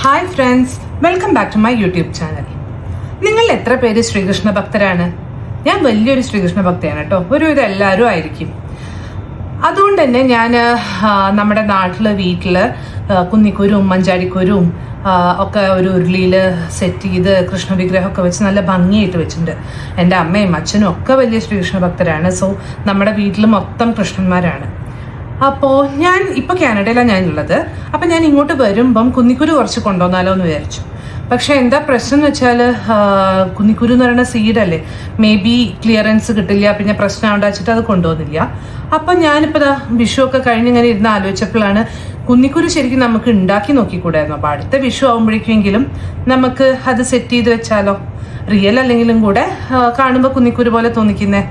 Hi friends, welcome back to my YouTube channel. നിങ്ങൾ എത്ര പേര് ശ്രീകൃഷ്ണ ഭക്തരാണ്? ഞാൻ വലിയൊരു ശ്രീകൃഷ്ണ ഭക്തയാണ് കേട്ടോ. ഒരുവിധം എല്ലാവരും ആയിരിക്കും. അതുകൊണ്ട് തന്നെ ഞാൻ നമ്മുടെ വീട്ടിൽ കുന്നിക്കുരും മഞ്ചാടിക്കുരും ഒക്കെ ഒരു ഉരുളിയിൽ സെറ്റ് ചെയ്ത് കൃഷ്ണ വിഗ്രഹമൊക്കെ വെച്ച് നല്ല ഭംഗിയായിട്ട് വെച്ചിട്ടുണ്ട്. എൻ്റെ അമ്മയും അച്ഛനും ഒക്കെ വലിയ ശ്രീകൃഷ്ണ ഭക്തരാണ്. സോ നമ്മുടെ വീട്ടിൽ മൊത്തം കൃഷ്ണന്മാരാണ്. അപ്പോൾ ഞാൻ ഇപ്പോൾ കാനഡയിലാണ് ഞാനുള്ളത്. അപ്പം ഞാൻ ഇങ്ങോട്ട് വരുമ്പം കുന്നിക്കുരു കുറച്ച് കൊണ്ടുവന്നാലോ എന്ന് വിചാരിച്ചു. പക്ഷേ എന്താ പ്രശ്നം എന്ന് വെച്ചാൽ കുന്നിക്കുരു എന്ന് പറയുന്ന സീഡല്ലേ, മേ ബി ക്ലിയറൻസ് കിട്ടില്ല, പിന്നെ പ്രശ്നം ഉണ്ടാച്ചിട്ട് അത് കൊണ്ടുവന്നില്ല. അപ്പം ഞാനിപ്പോൾ വിഷു ഒക്കെ കഴിഞ്ഞ് ഇങ്ങനെ ഇരുന്ന് ആലോചിച്ചപ്പോഴാണ് കുന്നിക്കുരു ശരിക്കും നമുക്ക് ഉണ്ടാക്കി നോക്കിക്കൂടായിരുന്നു. അപ്പോൾ അടുത്ത വിഷു ആകുമ്പോഴേക്കെങ്കിലും നമുക്ക് അത് സെറ്റ് ചെയ്ത് വെച്ചാലോ, റിയൽ അല്ലെങ്കിലും കൂടെ കാണുമ്പോൾ കുന്നിക്കുരു പോലെ തോന്നിക്കുന്നേ.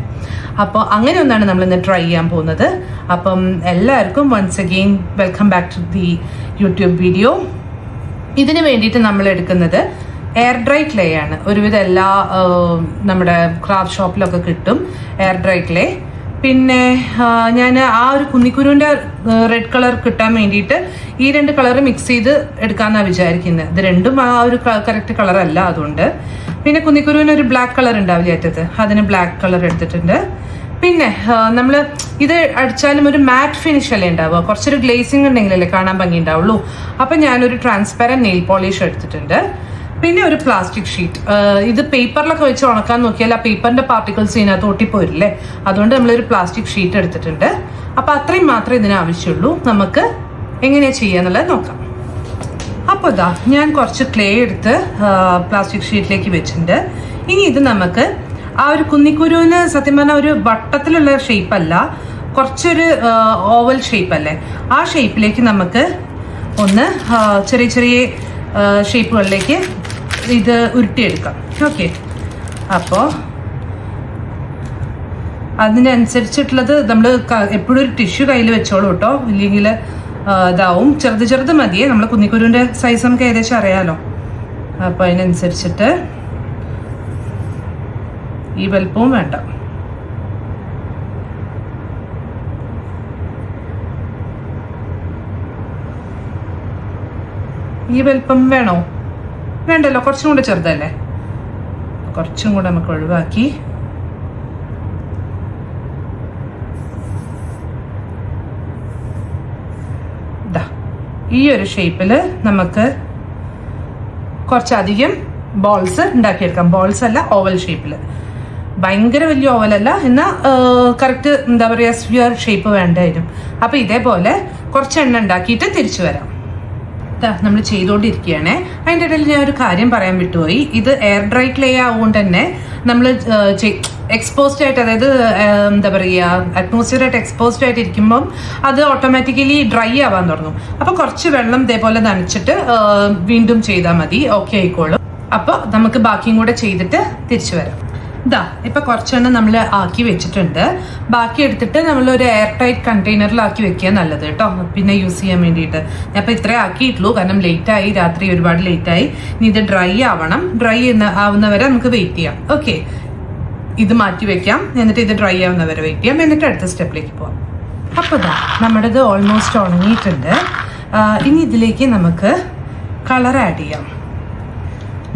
അപ്പോൾ അങ്ങനെ ഒന്നാണ് നമ്മൾ ഇന്ന് ട്രൈ ചെയ്യാൻ പോകുന്നത്. അപ്പം എല്ലാവർക്കും once again welcome back to the YouTube video. ഇതിന് വേണ്ടിയിട്ട് നമ്മൾ എടുക്കുന്നത് എയർ ഡ്രൈ ക്ലേ ആണ്. ഒരുവിധം എല്ലാ നമ്മുടെ ക്രാഫ്റ്റ് ഷോപ്പിലൊക്കെ കിട്ടും എയർ ഡ്രൈ ക്ലേ. പിന്നെ ഞാൻ ആ ഒരു കുന്നിക്കുരുവിൻ്റെ റെഡ് കളർ കിട്ടാൻ വേണ്ടിയിട്ട് ഈ രണ്ട് കളർ മിക്സ് ചെയ്ത് എടുക്കാമെന്നാണ് വിചാരിക്കുന്നത്. ഇത് രണ്ടും ആ ഒരു കറക്റ്റ് കളറല്ല, അതുകൊണ്ട്. പിന്നെ കുന്നിക്കുരുവിന് ഒരു ബ്ലാക്ക് കളർ ഉണ്ടാവില്ല അറ്റത്ത്, അതിന് ബ്ലാക്ക് കളർ എടുത്തിട്ടുണ്ട്. പിന്നെ നമ്മൾ ഇത് അടിച്ചാലും ഒരു മാറ്റ് ഫിനിഷ് അല്ലേ ഉണ്ടാവുക, കുറച്ചൊരു ഗ്ലേസിങ് ഉണ്ടെങ്കിലല്ലേ കാണാൻ ഭംഗി ഉണ്ടാവുള്ളൂ. അപ്പം ഞാനൊരു ട്രാൻസ്പെറൻറ്റ് നെയിൽ പോളിഷ് എടുത്തിട്ടുണ്ട്. പിന്നെ ഒരു പ്ലാസ്റ്റിക് ഷീറ്റ്. ഇത് പേപ്പറിലൊക്കെ വെച്ച് ഉണക്കാൻ നോക്കിയാൽ ആ പേപ്പറിൻ്റെ പാർട്ടിക്കിൾസ് ഇതിനകത്ത് ഒട്ടിപ്പോരില്ലേ, അതുകൊണ്ട് നമ്മളൊരു പ്ലാസ്റ്റിക് ഷീറ്റ് എടുത്തിട്ടുണ്ട്. അപ്പം അത്രയും മാത്രമേ ഇതിന് ആവശ്യമുള്ളൂ. നമുക്ക് എങ്ങനെയാണ് ചെയ്യാന്നുള്ളത് നോക്കാം. അപ്പോൾ ഇതാ ഞാൻ കുറച്ച് ക്ലേ എടുത്ത് പ്ലാസ്റ്റിക് ഷീറ്റിലേക്ക് വെച്ചിട്ടുണ്ട്. ഇനി ഇത് നമുക്ക് ആ ഒരു കുന്നിക്കുരുവിന് സത്യം പറഞ്ഞാൽ ഒരു വട്ടത്തിലുള്ള ഷേപ്പല്ല, കുറച്ചൊരു ഓവൽ ഷേപ്പല്ലേ, ആ ഷേപ്പിലേക്ക് നമുക്ക് ഒന്ന് ചെറിയ ചെറിയ ഷേപ്പുകളിലേക്ക് ഇത് ഉരുട്ടിയെടുക്കാം. ഓക്കെ, അപ്പോൾ അതിനനുസരിച്ചിട്ടുള്ളത് നമ്മൾ എപ്പോഴും ഒരു ടിഷ്യൂ കയ്യിൽ വെച്ചോളൂ കേട്ടോ, ഇല്ലെങ്കിൽ ഇതാവും. ചെറുത് മതിയേ, നമ്മൾ കുന്നിക്കുരുവിൻ്റെ സൈസ് നമുക്ക് ഏകദേശം അറിയാമല്ലോ. അപ്പോൾ അതിനനുസരിച്ചിട്ട് ഈ വലുപ്പവും വേണ്ട. ഈ വലുപ്പം വേണോ? വേണ്ടല്ലോ, കുറച്ചും കൂടെ ചെറുതല്ലേ, കുറച്ചും കൂടെ നമുക്ക് ഒഴിവാക്കി ഈ ഒരു ഷേപ്പിൽ നമുക്ക് കുറച്ചധികം ബോൾസ് ഉണ്ടാക്കിയെടുക്കാം. ബോൾസ് അല്ല, ഓവൽ ഷേപ്പിൽ. ഭയങ്കര വലിയ ഓവലല്ല, എന്നാൽ കറക്റ്റ് എന്താ പറയുക സ്ഫിയർ ഷേപ്പ് വേണ്ടായിരുന്നു. അപ്പോൾ ഇതേപോലെ കുറച്ച് എണ്ണ ഉണ്ടാക്കിയിട്ട് തിരിച്ചു വരാം. നമ്മൾ ചെയ്തുകൊണ്ടിരിക്കുകയാണേ. അതിൻ്റെ ഇടയിൽ ഞാൻ ഒരു കാര്യം പറയാൻ വിട്ടുപോയി. ഇത് എയർ ഡ്രൈ ക്ലേ ആവുകൊണ്ട് തന്നെ നമ്മൾ എക്സ്പോസ്ഡ് ആയിട്ട്, അതായത് എന്താ പറയുക അറ്റ്മോസ്ഫിയറായിട്ട് എക്സ്പോസ്ഡ് ആയിട്ട് ഇരിക്കുമ്പം അത് ഓട്ടോമാറ്റിക്കലി ഡ്രൈ ആവാൻ തുടങ്ങും. അപ്പോൾ കുറച്ച് വെള്ളം ഇതേപോലെ നനച്ചിട്ട് വീണ്ടും ചെയ്താൽ മതി, ഓക്കെ ആയിക്കോളും. അപ്പോൾ നമുക്ക് ബാക്കിയും കൂടെ ചെയ്തിട്ട് തിരിച്ചു വരാം. ഇപ്പൊ കുറച്ചെണ്ണം നമ്മൾ ആക്കി വെച്ചിട്ടുണ്ട്. ബാക്കി എടുത്തിട്ട് നമ്മളൊരു എയർ ടൈറ്റ് കണ്ടെയ്നറിലാക്കി വെക്കുക നല്ലത് കേട്ടോ, പിന്നെ യൂസ് ചെയ്യാൻ വേണ്ടിയിട്ട്. ഞാൻ ഇപ്പൊ ഇത്രേ ആക്കിയിട്ടുള്ളൂ, കാരണം ലേറ്റായി, രാത്രി ഒരുപാട് ലേറ്റായി. ഇനി ഇത് ഡ്രൈ ആവണം. ഡ്രൈ ആവുന്നവരെ നമുക്ക് വെയിറ്റ് ചെയ്യാം. ഓക്കെ, ഇത് മാറ്റി വെക്കാം, എന്നിട്ട് ഇത് ഡ്രൈ ആവുന്നവരെ വെയിറ്റ് ചെയ്യാം, എന്നിട്ട് അടുത്ത സ്റ്റെപ്പിലേക്ക് പോവാം. അപ്പോൾ നമ്മുടേത് ഓൾമോസ്റ്റ് ഉണങ്ങിയിട്ടുണ്ട്. ഇനി ഇതിലേക്ക് നമുക്ക് കളർ ആഡ് ചെയ്യാം.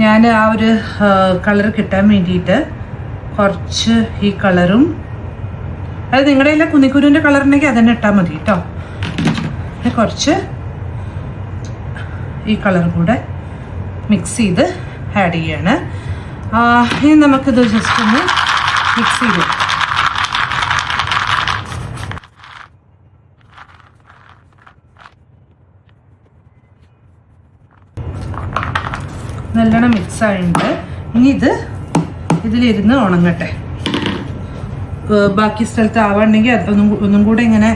ഞാൻ ആ ഒരു കളർ കിട്ടാൻ വേണ്ടിയിട്ട് കുറച്ച് ഈ കളറും, അത് നിങ്ങളുടെ കയ്യിൽ കുന്നിക്കുരുവിൻ്റെ കളർ ഉണ്ടെങ്കിൽ അതന്നെ ഇട്ടാൽ മതി കേട്ടോ. കുറച്ച് ഈ കളർ കൂടെ മിക്സ് ചെയ്ത് ആഡ് ചെയ്യാണ്. ഇനി നമുക്കിത് ജസ്റ്റ് ഒന്ന് മിക്സ് ചെയ്ത് നല്ലോണം മിക്സ് ആയിട്ടുണ്ട്. ഇനി ഇതിലിരുന്ന് ഉണങ്ങട്ടെ. ബാക്കി സ്ഥലത്ത് ആവാണ്ടെങ്കിൽ ഒന്നും കൂടെ ഇങ്ങനെ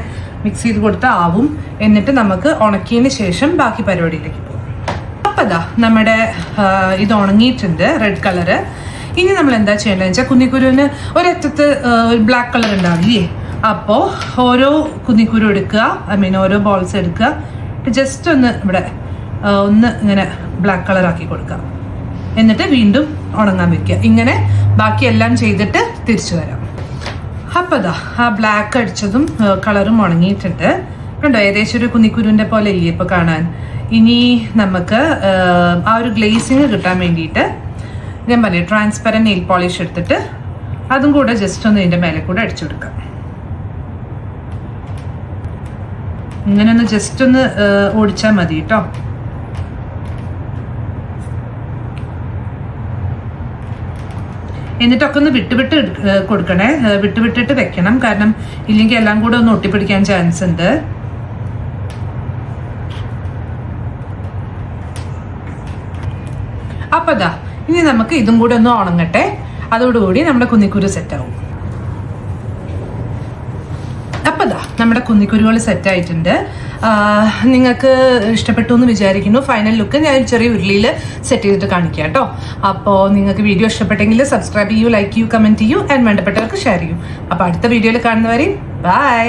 മിക്സ് ചെയ്ത് കൊടുത്താൽ ആവും. എന്നിട്ട് നമുക്ക് ഉണക്കിയതിന് ശേഷം ബാക്കി പരിപാടിയിലേക്ക് പോകും. അപ്പോൾ നമ്മുടെ ഇത് ഉണങ്ങിയിട്ടുണ്ട്, റെഡ് കളറ്. ഇനി നമ്മൾ എന്താ ചെയ്യേണ്ടതെന്ന് വെച്ചാൽ കുന്നിക്കുരുവിന് ഒരറ്റത്ത് ബ്ലാക്ക് കളർ ഉണ്ടാവില്ലേ, അപ്പോൾ ഓരോ കുന്നിക്കുരു എടുക്കുക, ഓരോ ബോൾസ് എടുക്കുക, ജസ്റ്റ് ഒന്ന് ഇവിടെ ഒന്ന് ഇങ്ങനെ ബ്ലാക്ക് കളർ ആക്കി കൊടുക്കുക, എന്നിട്ട് വീണ്ടും ഉണങ്ങാൻ വെക്കുക. ഇങ്ങനെ ബാക്കിയെല്ലാം ചെയ്തിട്ട് തിരിച്ചു വരാം. അപ്പോൾ ആ ബ്ലാക്ക് അടിച്ചതും കളറും ഉണങ്ങിയിട്ടുണ്ട്. കണ്ടോ, ഏകദേശം ഒരു കുന്നിക്കുരുവിൻ്റെ പോലെ ഇല്ലേ ഇപ്പോൾ കാണാൻ. ഇനി നമുക്ക് ആ ഒരു ഗ്ലേസിങ് കിട്ടാൻ വേണ്ടിയിട്ട് ഞാൻ പറഞ്ഞു ട്രാൻസ്പെറൻറ്റ് നെയിൽ പോളിഷ് എടുത്തിട്ട് അതും കൂടെ ജസ്റ്റ് ഒന്ന് ഇതിൻ്റെ മേലെ കൂടെ അടിച്ചു കൊടുക്കാം. ഇങ്ങനെ ഒന്ന് ജസ്റ്റ് ഒന്ന് ഓടിച്ചാൽ മതി കേട്ടോ. എന്നിട്ടൊക്കെ ഒന്ന് വിട്ടുവിട്ട് കൊടുക്കണേ, വിട്ടുവിട്ടിട്ട് വെക്കണം, കാരണം ഇല്ലെങ്കിൽ എല്ലാം കൂടെ ഒന്ന് ഒട്ടിപ്പിടിക്കാൻ ചാൻസ് ഉണ്ട്. അപ്പൊ ദാ ഇനി നമുക്ക് ഇതും കൂടെ ഒന്ന് ഉണങ്ങട്ടെ, അതോടുകൂടി നമ്മുടെ കുന്നിക്കുരു സെറ്റ് ആവും. അപ്പൊ ദാ നമ്മുടെ കുന്നിക്കുരുകൾ സെറ്റ് ആയിട്ടുണ്ട്. നിങ്ങൾക്ക് ഇഷ്ടപ്പെട്ടു എന്ന് വിചാരിക്കുന്നു. ഫൈനൽ ലുക്ക് ഞാൻ ചെറിയ ഉരുളിയിൽ സെറ്റ് ചെയ്തിട്ട് കാണിക്കാം കേട്ടോ. അപ്പോൾ നിങ്ങൾക്ക് വീഡിയോ ഇഷ്ടപ്പെട്ടെങ്കിൽ സബ്സ്ക്രൈബ് ചെയ്യൂ, ലൈക്ക് ചെയ്യൂ, കമൻറ്റ് ചെയ്യൂ, ആൻഡ് വേണ്ടപ്പെട്ടവർക്ക് ഷെയർ ചെയ്യൂ. അപ്പോൾ അടുത്ത വീഡിയോയിൽ കാണുന്നവരെയും ബൈ.